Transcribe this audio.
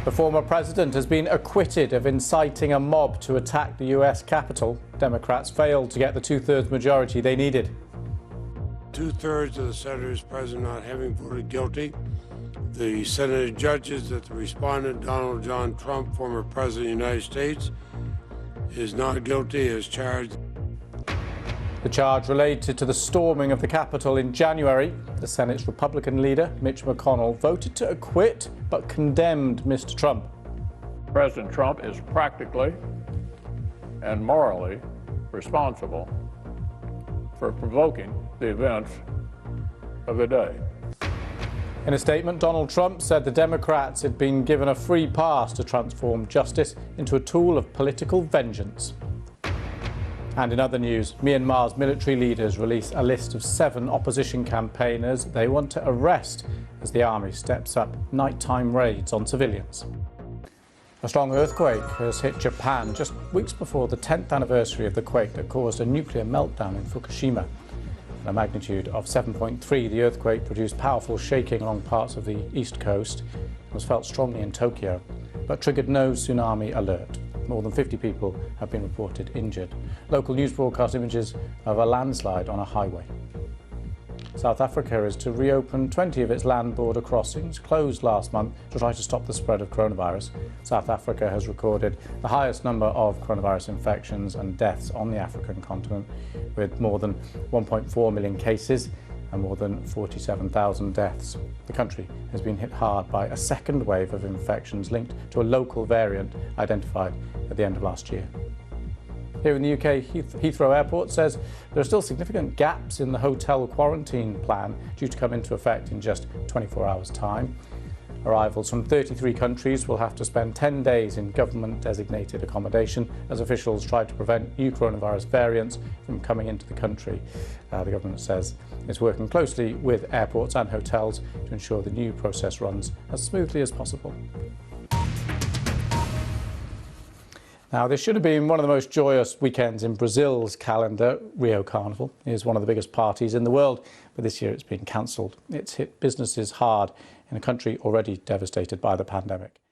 The former president has been acquitted of inciting a mob to attack the US Capitol. Democrats failed to get the two-thirds majority they needed. Two-thirds of the senators present not having voted guilty. The Senate judges that the respondent, Donald John Trump, former president of the United States, is not guilty as charged. The charge related to the storming of the Capitol in January. The Senate's Republican leader, Mitch McConnell, voted to acquit but condemned Mr. Trump. President Trump is practically and morally responsible for provoking the events of the day. In a statement, Donald Trump said the Democrats had been given a free pass to transform justice into a tool of political vengeance. And in other news, Myanmar's military leaders release a list of 7 opposition campaigners they want to arrest as the army steps up nighttime raids on civilians. A strong earthquake has hit Japan just weeks before the 10th anniversary of the quake that caused a nuclear meltdown in Fukushima. At a magnitude of 7.3, the earthquake produced powerful shaking along parts of the east coast and was felt strongly in Tokyo, but triggered no tsunami alert. More than 50 people have been reported injured. Local news broadcast images of a landslide on a highway. South Africa is to reopen 20 of its land border crossings closed last month to try to stop the spread of coronavirus. South Africa has recorded the highest number of coronavirus infections and deaths on the African continent, with more than 1.4 million cases and more than 47,000 deaths. The country has been hit hard by a second wave of infections linked to a local variant identified at the end of last year. Here in the UK, Heathrow Airport says there are still significant gaps in the hotel quarantine plan due to come into effect in just 24 hours' time. Arrivals from 33 countries will have to spend 10 days in government-designated accommodation as officials try to prevent new coronavirus variants from coming into the country. The government says it's working closely with airports and hotels to ensure the new process runs as smoothly as possible. Now, this should have been one of the most joyous weekends in Brazil's calendar. Rio Carnival is one of the biggest parties in the world, but this year it's been cancelled. It's hit businesses hard in a country already devastated by the pandemic.